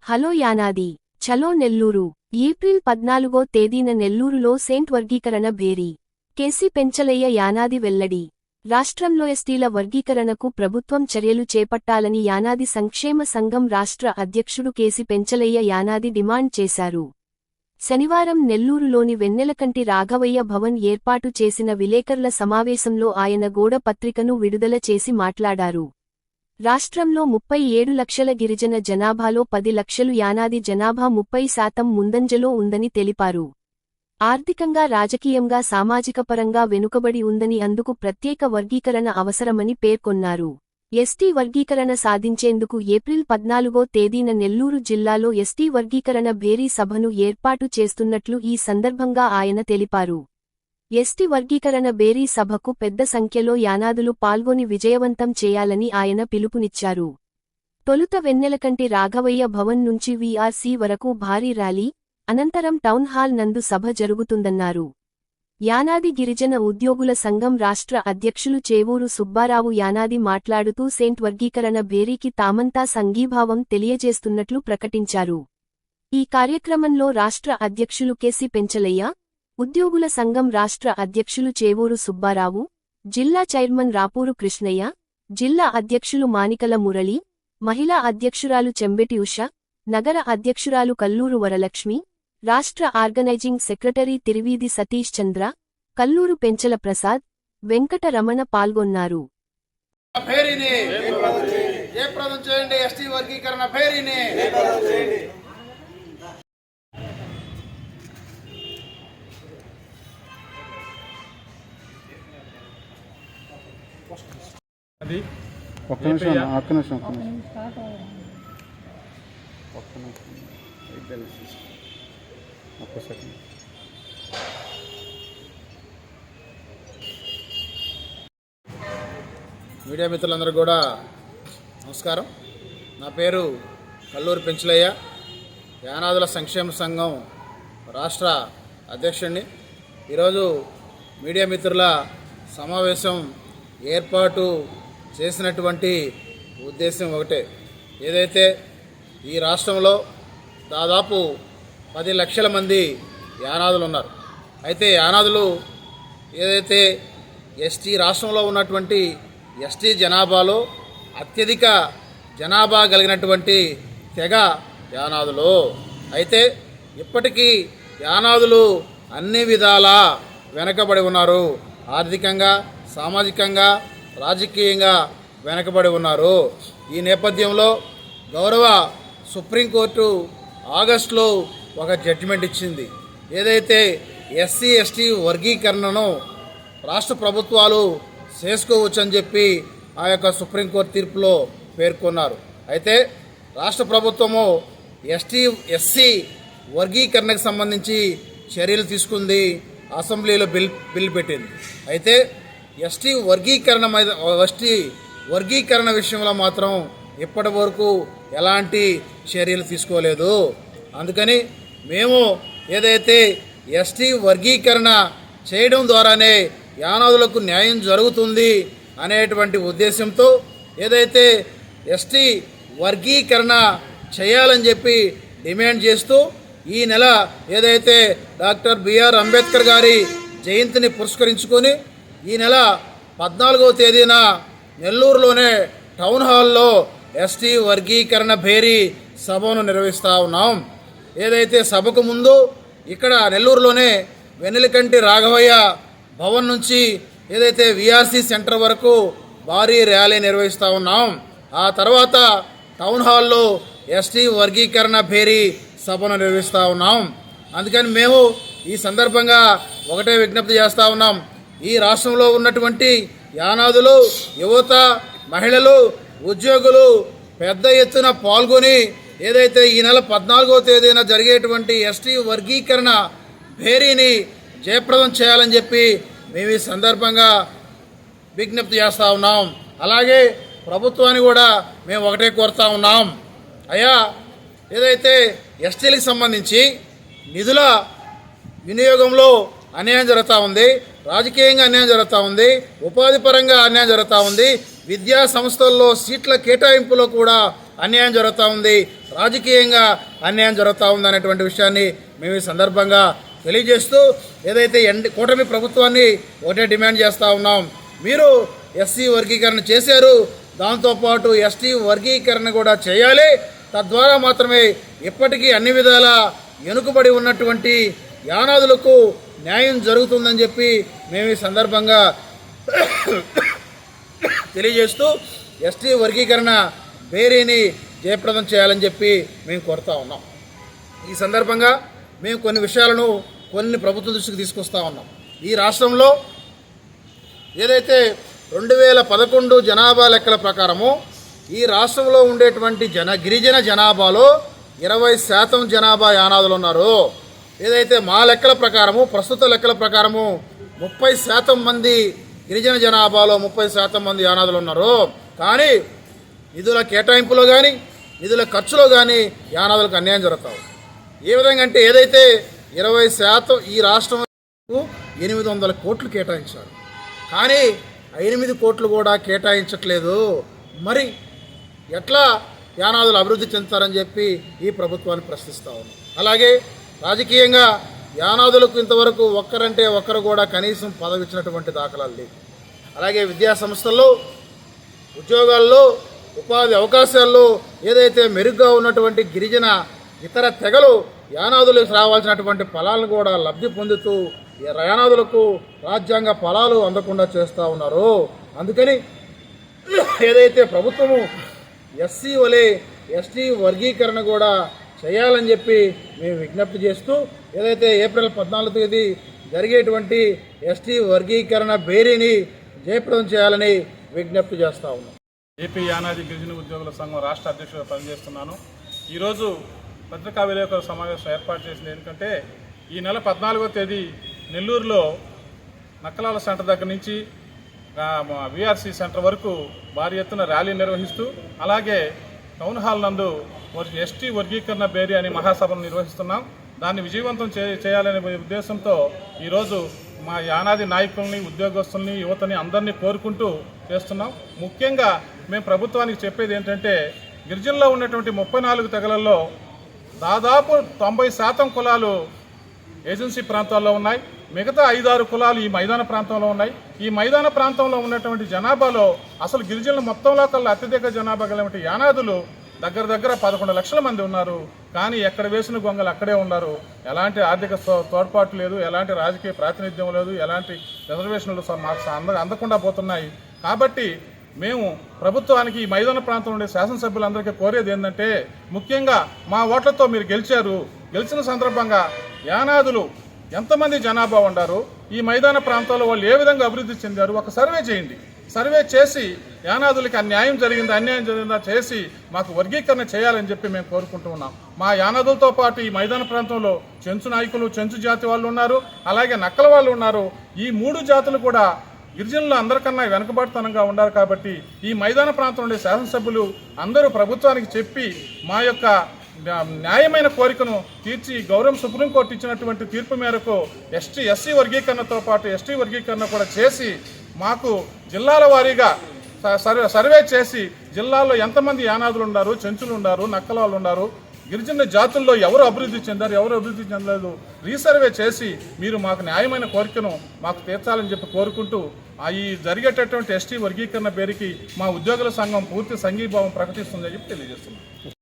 Hello Yanadi చలో Nellore April 14వ తేదీన నెల్లూరులో సెయింట్ వర్గీకరణ భేరీ కేసీ పెంచలయ్య యానాది వెల్లడి. రాష్ట్రంలో ఎస్టీల వర్గీకరణకు ప్రభుత్వం చర్యలు చేపట్టాలని యానాది సంక్షేమ సంఘం రాష్ట్ర అధ్యక్షుడు కేసీ పెంచలయ్య యానాది డిమాండ్ చేశారు. శనివారం నెల్లూరులోని వెన్నెలకంటి రాఘవయ్య భవన్ ఏర్పాటు చేసిన విలేకరుల సమావేశంలో ఆయన గోడ పత్రికను విడుదల చేసి మాట్లాడారు. రాష్ట్రంలో 37 లక్షల గిరిజన జనాభాలో 10 లక్షలు యానాది జనాభా 30% ముందంజలో ఉందని తెలిపారు. ఆర్థికంగా రాజకీయంగా సామాజికపరంగా వెనుకబడి ఉందని అందుకు ప్రత్యేక వర్గీకరణ అవసరమని పేర్కొన్నారు. ఎస్టీ వర్గీకరణ సాధించేందుకు ఏప్రిల్ 14వ తేదీన నెల్లూరు జిల్లాలో ఎస్టీ వర్గీకరణ భేరీ సభను ఏర్పాటు చేస్తున్నట్లు ఈ సందర్భంగా ఆయన తెలిపారు. ఎస్టీ వర్గీకరణ భేరీ సభకు పెద్ద సంఖ్యలో యానాదులు పాల్గొని విజయవంతం చేయాలని ఆయన పిలుపునిచ్చారు. తొలుత వెన్నెలకంటి రాఘవయ్య భవన్ నుంచి వీఆర్సీ వరకు భారీ ర్యాలీ, అనంతరం టౌన్ హాల్ నందు సభ జరుగుతుందన్నారు. యానాది గిరిజన ఉద్యోగుల సంఘం రాష్ట్ర అధ్యక్షులు చేవూరు సుబ్బారావు యానాది మాట్లాడుతూ సెయింట్ వర్గీకరణ భేరీకి తామంతా సంఘీభావం తెలియజేస్తున్నట్లు ప్రకటించారు. ఈ కార్యక్రమంలో రాష్ట్ర అధ్యక్షులు కేసీ పెంచలయ్య, ఉద్యోగుల సంఘం రాష్ట్ర అధ్యక్షులు చేవూరు సుబ్బారావు, జిల్లా చైర్మన్ రాపూరు కృష్ణయ్య, జిల్లా అధ్యక్షులు మానికల మురళి, మహిళా అధ్యక్షురాలు చెంబెటి ఉష, నగర అధ్యక్షురాలు కల్లూరు వరలక్ష్మి, రాష్ట్ర ఆర్గనైజింగ్ సెక్రటరీ తిరివీధి సతీష్ చంద్ర, కల్లూరు పెంచల ప్రసాద్, వెంకట రమణ పాల్గొన్నారు. ఒక్క నిమిషం మీడియా మిత్రులందరూ కూడా నమస్కారం. నా పేరు కల్లూరు పెంచలయ్య, యానాదుల సంక్షేమ సంఘం రాష్ట్ర అధ్యక్షుడిని. ఈరోజు మీడియా మిత్రుల సమావేశం ఏర్పాటు చేసినటువంటి ఉద్దేశం ఒకటే. ఏదైతే ఈ రాష్ట్రంలో దాదాపు 10 లక్షల మంది యానాదులు ఉన్నారు. అయితే యానాదులు ఏదైతే ఎస్టీ రాష్ట్రంలో ఉన్నటువంటి ఎస్టీ జనాభాలో అత్యధిక జనాభా కలిగినటువంటి తెగ యానాదులు. అయితే ఇప్పటికీ యానాదులు అన్ని విధాలా వెనకబడి ఉన్నారు. ఆర్థికంగా, సామాజికంగా, రాజకీయంగా వెనకబడి ఉన్నారు. ఈ నేపథ్యంలో గౌరవ సుప్రీంకోర్టు ఆగస్టులో ఒక జడ్జిమెంట్ ఇచ్చింది. ఏదైతే ఎస్సీ ఎస్టీ వర్గీకరణను రాష్ట్ర ప్రభుత్వాలు చేసుకోవచ్చని చెప్పి ఆ యొక్క సుప్రీంకోర్టు తీర్పులో పేర్కొన్నారు. అయితే రాష్ట్ర ప్రభుత్వము ఎస్సీ వర్గీకరణకు సంబంధించి చర్యలు తీసుకుంది, అసెంబ్లీలో బిల్ పెట్టింది. అయితే ఎస్టీ వర్గీకరణ విషయంలో మాత్రం ఇప్పటి వరకు ఎలాంటి చర్యలు తీసుకోలేదు. అందుకని మేము ఏదైతే ఎస్టీ వర్గీకరణ చేయడం ద్వారానే యానాదులకు న్యాయం జరుగుతుంది అనేటువంటి ఉద్దేశంతో ఏదైతే ఎస్టీ వర్గీకరణ చేయాలని చెప్పి డిమాండ్ చేస్తూ ఈ నెల ఏదైతే డాక్టర్ బిఆర్ అంబేద్కర్ గారి జయంతిని పురస్కరించుకొని ఈ నెల 14వ తేదీన నెల్లూరులోనే టౌన్ హాల్లో ఎస్టీ వర్గీకరణ భేరీ సభను నిర్వహిస్తూ ఉన్నాం. ఏదైతే సభకు ముందు ఇక్కడ నెల్లూరులోనే వెన్నెలకంటి రాఘవయ్య భవన్ నుంచి ఏదైతే వీఆర్సీ సెంటర్ వరకు భారీ ర్యాలీ నిర్వహిస్తూ ఉన్నాం. ఆ తర్వాత టౌన్ హాల్లో ఎస్టీ వర్గీకరణ భేరీ సభను నిర్వహిస్తూ ఉన్నాం. అందుకని మేము ఈ సందర్భంగా ఒకటే విజ్ఞప్తి చేస్తూ ఉన్నాం. ఈ రాష్ట్రంలో ఉన్నటువంటి యానాదులు, యువత, మహిళలు, ఉద్యోగులు పెద్ద ఎత్తున పాల్గొని ఏదైతే ఈ నెల 14వ తేదీన జరిగేటువంటి ఎస్టీ వర్గీకరణ భేరీని జయప్రదం చేయాలని చెప్పి మేము ఈ సందర్భంగా విజ్ఞప్తి చేస్తూ ఉన్నాం. అలాగే ప్రభుత్వాన్ని కూడా మేము ఒకటే కోరుతూ ఉన్నాం. అయ్యా, ఏదైతే ఎస్టీలకు సంబంధించి నిధుల వినియోగంలో అన్యాయం జరుగుతూ ఉంది, రాజకీయంగా అన్యాయం జరుగుతూ ఉంది, ఉపాధి పరంగా అన్యాయం జరుగుతూ ఉంది, విద్యా సంస్థల్లో సీట్ల కేటాయింపులో కూడా అన్యాయం జరుగుతూ ఉంది, రాజకీయంగా అన్యాయం జరుగుతూ ఉంది అనేటువంటి విషయాన్ని మేము ఈ సందర్భంగా తెలియజేస్తూ ఏదైతే కూటమి ప్రభుత్వాన్ని ఒకటే డిమాండ్ చేస్తూ ఉన్నాం. మీరు ఎస్సీ వర్గీకరణ చేశారు, దాంతోపాటు ఎస్టీ వర్గీకరణ కూడా చేయాలి. తద్వారా మాత్రమే ఇప్పటికీ అన్ని విధాల వెనుకబడి ఉన్నటువంటి యానాదులకు న్యాయం జరుగుతుందని చెప్పి మేము ఈ సందర్భంగా తెలియజేస్తూ ఎస్టీ వర్గీకరణ బేరీని జయప్రదం చేయాలని చెప్పి మేము కోరుతా ఉన్నాం. ఈ సందర్భంగా మేము కొన్ని విషయాలను ప్రభుత్వ దృష్టికి తీసుకొస్తా ఉన్నాం. ఈ రాష్ట్రంలో ఏదైతే 2011 జనాభా లెక్కల ప్రకారము ఈ రాష్ట్రంలో ఉండేటువంటి గిరిజన జనాభాలో 20% జనాభా యానాదులు ఉన్నారు. ఏదైతే మా లెక్కల ప్రకారము, ప్రస్తుత లెక్కల ప్రకారము 30% మంది గిరిజన జనాభాలో 30% మంది యానాదులు ఉన్నారు. కానీ నిధుల కేటాయింపులో కానీ నిధుల ఖర్చులో కానీ యానాదులకు అన్యాయం జరుగుతాయి. ఏ విధంగా అంటే ఏదైతే 20% ఈ రాష్ట్రంకు 800 కోట్లు కేటాయించారు, కానీ 8 కోట్లు కూడా కేటాయించట్లేదు. మరి ఎట్లా యానాదులు అభివృద్ధి చెందుతారని చెప్పి ఈ ప్రభుత్వాన్ని ప్రశ్నిస్తూ ఉన్నాం. అలాగే రాజకీయంగా యానాదులకు ఇంతవరకు ఒక్కరంటే ఒక్కరు కూడా కనీసం పదవి ఇచ్చినటువంటి దాఖలాలు లేవు. అలాగే విద్యా సంస్థల్లో, ఉద్యోగాల్లో, ఉపాధి అవకాశాల్లో ఏదైతే మెరుగ్గా ఉన్నటువంటి గిరిజన ఇతర తెగలు యానాదులకు రావాల్సినటువంటి ఫలాలను కూడా లబ్ధి పొందుతూ యానాదులకు రాజ్యాంగ ఫలాలు అందకుండా చేస్తూ ఉన్నారు. అందుకని ఏదైతే ప్రభుత్వము ఎస్సీ వలె ఎస్టీ వర్గీకరణ కూడా చేయాలని చెప్పి మేము విజ్ఞప్తి చేస్తూ ఏదైతే ఏప్రిల్ 14వ తేదీ జరిగేటువంటి ఎస్టీ వర్గీకరణ బేరీని జయప్రదం చేయాలని విజ్ఞప్తి చేస్తూ ఉన్నాం. ఏపీ యానాది గిరిజన ఉద్యోగుల సంఘం రాష్ట్ర అధ్యక్షుడిగా పనిచేస్తున్నాను. ఈరోజు పత్రికా విలేకరుల సమావేశం ఏర్పాటు చేసింది ఎందుకంటే ఈ నెల 14వ తేదీ నెల్లూరులో నక్కలాల సెంటర్ దగ్గర నుంచి విఆర్సీ సెంటర్ వరకు భారీ ఎత్తున ర్యాలీ నిర్వహిస్తూ అలాగే టౌన్ హాల్ నందు ఎస్టీ వర్గీకరణ బేరీ అని మహాసభను నిర్వహిస్తున్నాం. దాన్ని విజయవంతం చేయాలనే ఉద్దేశంతో ఈరోజు మా యానాది నాయకుల్ని, ఉద్యోగస్తుల్ని, యువతని అందరినీ కోరుకుంటూ చేస్తున్నాం. ముఖ్యంగా మేము ప్రభుత్వానికి చెప్పేది ఏంటంటే గిరిజనలో ఉన్నటువంటి 34 తెగలలో దాదాపు 90% కులాలు ఏజెన్సీ ప్రాంతాల్లో ఉన్నాయి. మిగతా 5-6 కులాలు ఈ మైదాన ప్రాంతంలో ఉన్నాయి. ఈ మైదాన ప్రాంతంలో ఉన్నటువంటి జనాభాలో అసలు గిరిజనుల మొత్తంలో కల్లా అత్యధిక జనాభా కలిగిన యానాదులు దగ్గర 11 లక్షల మంది ఉన్నారు. కానీ ఎక్కడ వేసిన గొంగలు అక్కడే ఉన్నారు. ఎలాంటి ఆర్థిక తోడ్పాటు లేదు, ఎలాంటి రాజకీయ ప్రాతినిధ్యం లేదు, ఎలాంటి రిజర్వేషన్లు అందకుండా పోతున్నాయి. కాబట్టి మేము ప్రభుత్వానికి ఈ మైదాన ప్రాంతం ఉండే శాసనసభ్యులందరికీ కోరేది ఏంటంటే ముఖ్యంగా మా ఓట్లతో మీరు గెలిచిన సందర్భంగా యానాదులు ఎంతమంది జనాభా ఉన్నారు, ఈ మైదాన ప్రాంతాల్లో వాళ్ళు ఏ విధంగా అభివృద్ధి చెందారు ఒక సర్వే చేయండి. సర్వే చేసి యానాదులకి అన్యాయం జరిగిందా చేసి మాకు వర్గీకరణ చేయాలని చెప్పి మేము కోరుకుంటూ ఉన్నాం. మా యానాదులతో పాటు ఈ మైదాన ప్రాంతంలో చెంచు నాయకులు, చెంచు జాతి వాళ్ళు ఉన్నారు, అలాగే నక్కల వాళ్ళు ఉన్నారు. ఈ 3 జాతులు కూడా గిరిజనులు అందరికన్నా వెనుకబాటుతనంగా ఉన్నారు. కాబట్టి ఈ మైదాన ప్రాంతం ఉండే శాసనసభ్యులు అందరూ ప్రభుత్వానికి చెప్పి మా యొక్క న్యాయమైన కోరికను తీర్చి గౌరవం సుప్రీంకోర్టు ఇచ్చినటువంటి తీర్పు మేరకు ఎస్సీ వర్గీకరణతో పాటు ఎస్టీ వర్గీకరణ కూడా చేసి మాకు జిల్లాల వారీగా సర్వే చేసి జిల్లాలో ఎంతమంది యానాదులు ఉన్నారు, చెంచులు ఉన్నారు, నక్కల వాళ్ళు ఉన్నారు, గిరిజన జాతుల్లో ఎవరు అభివృద్ధి చెందారు, ఎవరు అభివృద్ధి చెందలేదు రీసర్వే చేసి మీరు మాకు న్యాయమైన కోరికను మాకు తీర్చాలని చెప్పి కోరుకుంటూ ఈ జరిగేటటువంటి ఎస్టీ వర్గీకరణ పేరుకి మా ఉద్యోగుల సంఘం పూర్తి సంఘీభావం ప్రకటిస్తుందని చెప్పి తెలియజేస్తున్నాం.